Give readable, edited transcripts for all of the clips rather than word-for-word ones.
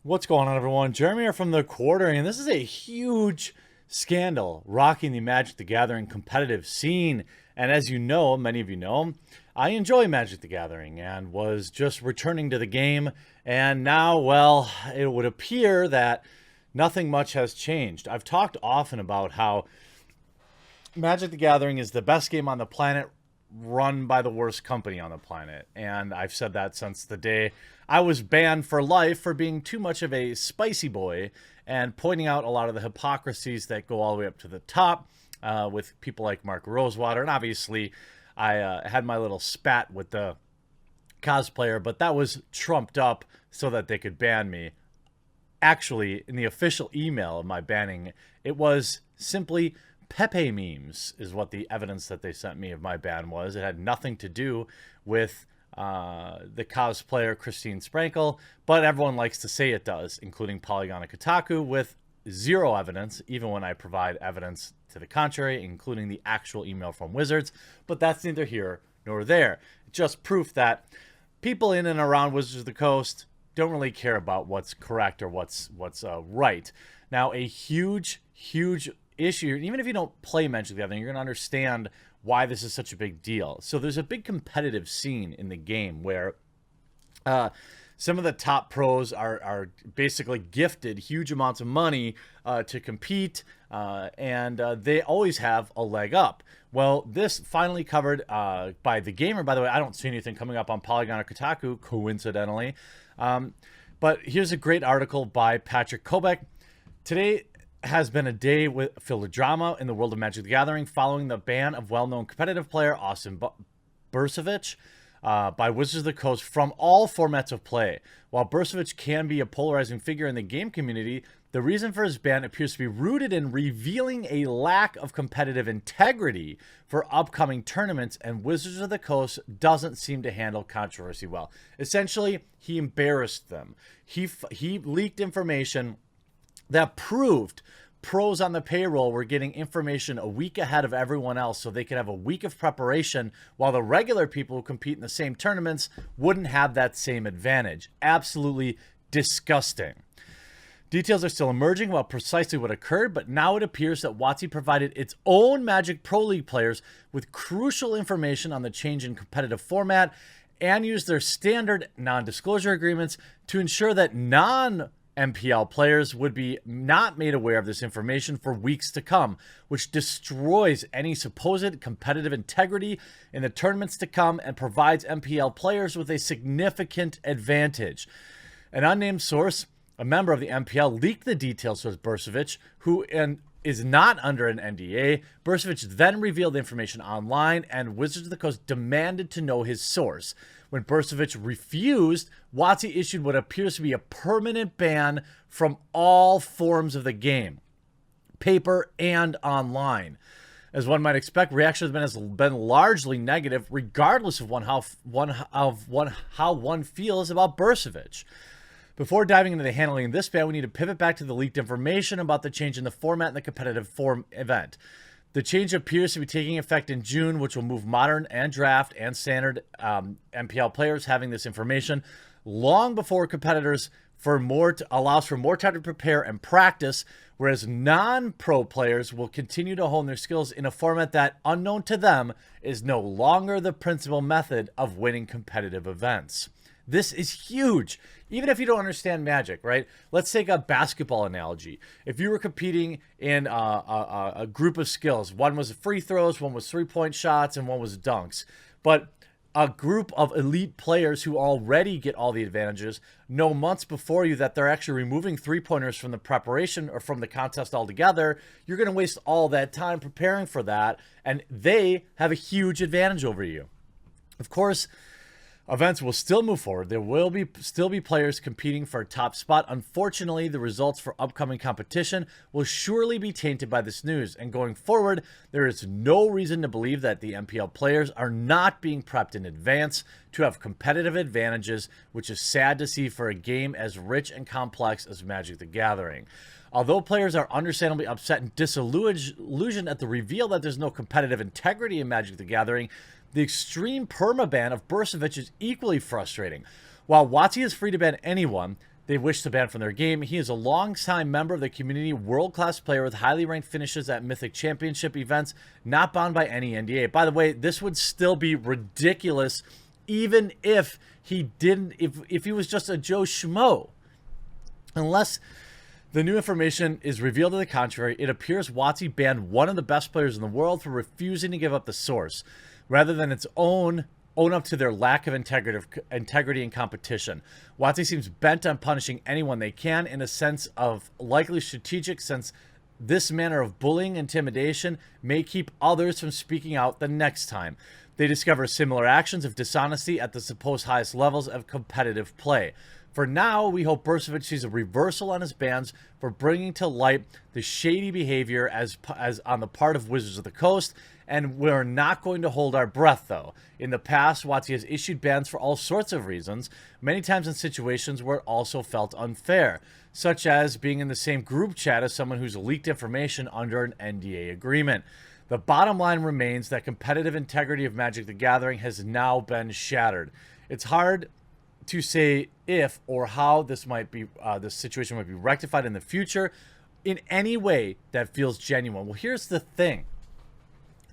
What's going on, everyone? Jeremy here from the Quartering, and this is a huge scandal rocking the Magic the Gathering competitive scene. And as you know, many of you know, I enjoy Magic the Gathering and was just returning to the game. And now, well, it would appear that nothing much has changed. I've talked often about how Magic the Gathering is the best game on the planet run by the worst company on the planet. And I've said that since the day I was banned for life for being too much of a spicy boy and pointing out a lot of the hypocrisies that go all the way up to the top with people like Mark Rosewater. And obviously, I had my little spat with the cosplayer, but that was trumped up so that they could ban me. Actually, in the official email of my banning, it was simply Pepe memes is what the evidence that they sent me of my ban was. It had nothing to do with the cosplayer Christine Sprankle, but everyone likes to say it does, including Polygon and Kotaku, with zero evidence, even when I provide evidence to the contrary, including the actual email from Wizards. But that's neither here nor there. Just proof that people in and around Wizards of the Coast don't really care about what's correct or what's right. Now, a huge issue, even if you don't play Magic the Gathering, you're going to understand why this is such a big deal. So there's a big competitive scene in the game where some of the top pros are basically gifted huge amounts of money to compete, and they always have a leg up. Well, this finally covered by The Gamer. By the way, I don't see anything coming up on Polygon or Kotaku, coincidentally. But here's a great article by Patrick Kobek. Today has been a day filled with drama in the world of Magic the Gathering following the ban of well-known competitive player Austin Bursavich by Wizards of the Coast from all formats of play. While Bursavich can be a polarizing figure in the game community, the reason for his ban appears to be rooted in revealing a lack of competitive integrity for upcoming tournaments, and Wizards of the Coast doesn't seem to handle controversy well. Essentially, he embarrassed them. He leaked information that proved pros on the payroll were getting information a week ahead of everyone else so they could have a week of preparation, while the regular people who compete in the same tournaments wouldn't have that same advantage. Absolutely disgusting. Details are still emerging about precisely what occurred, but now it appears that WotC provided its own Magic Pro League players with crucial information on the change in competitive format and used their standard non-disclosure agreements to ensure that MPL players would be not made aware of this information for weeks to come, which destroys any supposed competitive integrity in the tournaments to come and provides MPL players with a significant advantage. An unnamed source, a member of the MPL, leaked the details to Bursavich, who is not under an NDA. Bursavich then revealed the information online, and Wizards of the Coast demanded to know his source. When Bursavich refused, WotC issued what appears to be a permanent ban from all forms of the game, paper and online. As one might expect, reaction has been largely negative, regardless of how one feels about Bursavich. Before diving into the handling of this ban, we need to pivot back to the leaked information about the change in the format and the competitive form event. The change appears to be taking effect in June, which will move modern and draft and standard MPL players having this information long before competitors allows for more time to prepare and practice, whereas non-pro players will continue to hone their skills in a format that, unknown to them, is no longer the principal method of winning competitive events. This is huge, even if you don't understand Magic, right? Let's take a basketball analogy. If you were competing in a group of skills, one was free throws, one was three-point shots, and one was dunks. But a group of elite players who already get all the advantages know months before you that they're actually removing three-pointers from the preparation or from the contest altogether. You're going to waste all that time preparing for that, and they have a huge advantage over you. Of course, events will still move forward. There will still be players competing for a top spot. Unfortunately, the results for upcoming competition will surely be tainted by this news. And going forward, there is no reason to believe that the MPL players are not being prepped in advance to have competitive advantages, which is sad to see for a game as rich and complex as Magic the Gathering. Although players are understandably upset and disillusioned at the reveal that there's no competitive integrity in Magic the Gathering, the extreme permaban of Bursavich is equally frustrating. While WotC is free to ban anyone, they wish to ban from their game. He is a long-time member of the community, world-class player with highly ranked finishes at Mythic Championship events, not bound by any NDA. By the way, this would still be ridiculous even if he didn't, if he was just a Joe Schmo. Unless the new information is revealed to the contrary, it appears WotC banned one of the best players in the world for refusing to give up the source, rather than its own up to their lack of integrity and competition. WotC seems bent on punishing anyone they can in a sense of likely strategic, since this manner of bullying intimidation may keep others from speaking out the next time they discover similar actions of dishonesty at the supposed highest levels of competitive play. For now, we hope Burcevic sees a reversal on his bans for bringing to light the shady behavior as on the part of Wizards of the Coast, and we're not going to hold our breath, though. In the past, WotC has issued bans for all sorts of reasons, many times in situations where it also felt unfair, such as being in the same group chat as someone who's leaked information under an NDA agreement. The bottom line remains that competitive integrity of Magic the Gathering has now been shattered. It's hard to say if or how this situation might be rectified in the future in any way that feels genuine. Well, here's the thing.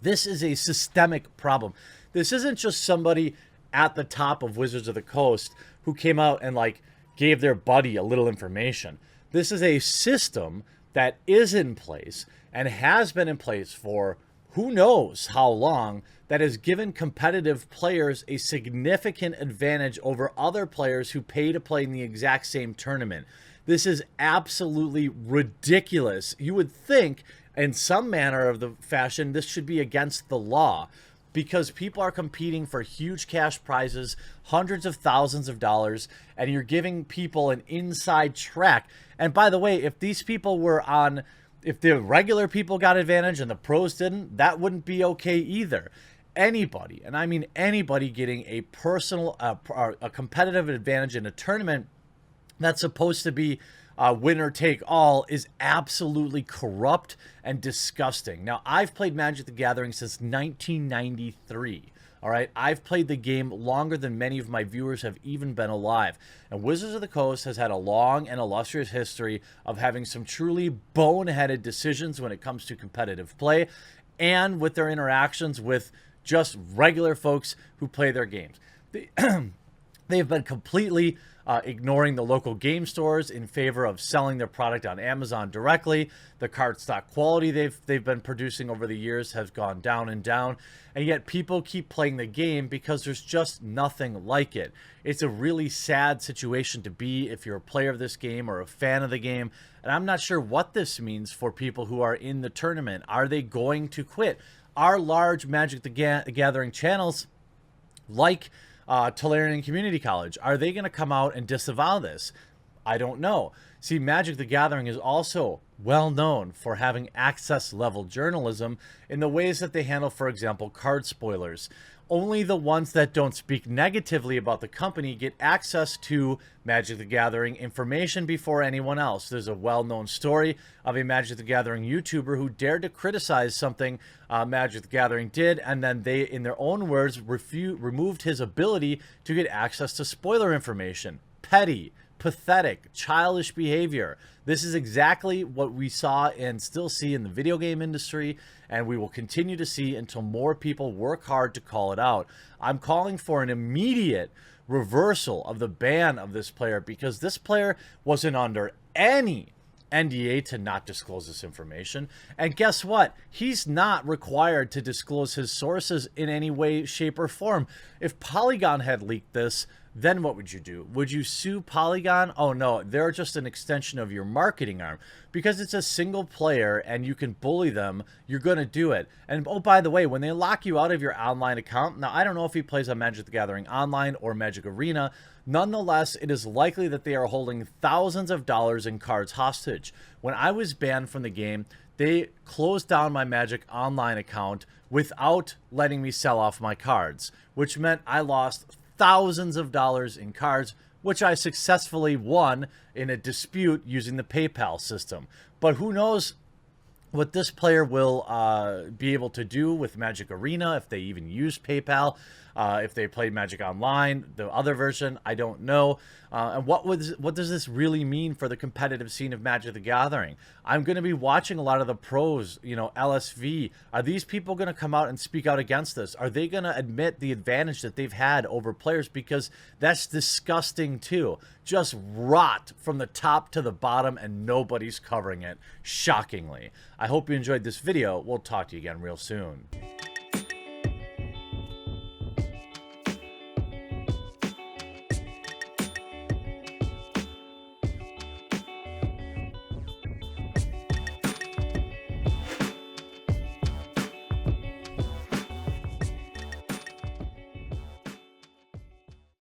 This is a systemic problem. This isn't just somebody at the top of Wizards of the Coast who came out and gave their buddy a little information. This is a system that is in place and has been in place for who knows how long, that has given competitive players a significant advantage over other players who pay to play in the exact same tournament. This is absolutely ridiculous. You would think in some manner of the fashion this should be against the law, because people are competing for huge cash prizes, hundreds of thousands of dollars, and you're giving people an inside track. And by the way, if these people were on, if the regular people got advantage and the pros didn't, that wouldn't be okay either. Anybody, and I mean anybody, getting a personal, a competitive advantage in a tournament that's supposed to be winner take all is absolutely corrupt and disgusting. Now, I've played Magic the Gathering since 1993. All right, I've played the game longer than many of my viewers have even been alive. And Wizards of the Coast has had a long and illustrious history of having some truly boneheaded decisions when it comes to competitive play and with their interactions with just regular folks who play their games. They've been completely ignoring the local game stores in favor of selling their product on Amazon directly. The cardstock quality they've been producing over the years has gone down and down, and yet people keep playing the game because there's just nothing like it. It's a really sad situation to be if you're a player of this game or a fan of the game, and I'm not sure what this means for people who are in the tournament. Are they going to quit? Are large Magic the Gathering channels like Tolarian Community College, are they going to come out and disavow this? I don't know. See, Magic the Gathering is also well known for having access level journalism in the ways that they handle, for example, card spoilers. Only the ones that don't speak negatively about the company get access to Magic the Gathering information before anyone else. There's a well-known story of a Magic the Gathering YouTuber who dared to criticize something Magic the Gathering did, and then they, in their own words, removed his ability to get access to spoiler information. Petty, pathetic, childish behavior. This is exactly what we saw and still see in the video game industry, and we will continue to see until more people work hard to call it out. I'm calling for an immediate reversal of the ban of this player, because this player wasn't under any NDA to not disclose this information. And guess what? He's not required to disclose his sources in any way, shape, or form. If Polygon had leaked this, then what would you do? Would you sue Polygon? Oh no, they're just an extension of your marketing arm. Because it's a single player and you can bully them, you're going to do it. And oh, by the way, when they lock you out of your online account, now I don't know if he plays on Magic the Gathering Online or Magic Arena, nonetheless, it is likely that they are holding thousands of dollars in cards hostage. When I was banned from the game, they closed down my Magic Online account without letting me sell off my cards, which meant I lost thousands of dollars in cards, which I successfully won in a dispute using the PayPal system. But who knows what this player will be able to do with Magic Arena, if they even use PayPal. If they played Magic Online, the other version, I don't know. And what does this really mean for the competitive scene of Magic the Gathering? I'm going to be watching a lot of the pros, you know, LSV. Are these people going to come out and speak out against this? Are they going to admit the advantage that they've had over players? Because that's disgusting too. Just rot from the top to the bottom and nobody's covering it, shockingly. I hope you enjoyed this video. We'll talk to you again real soon.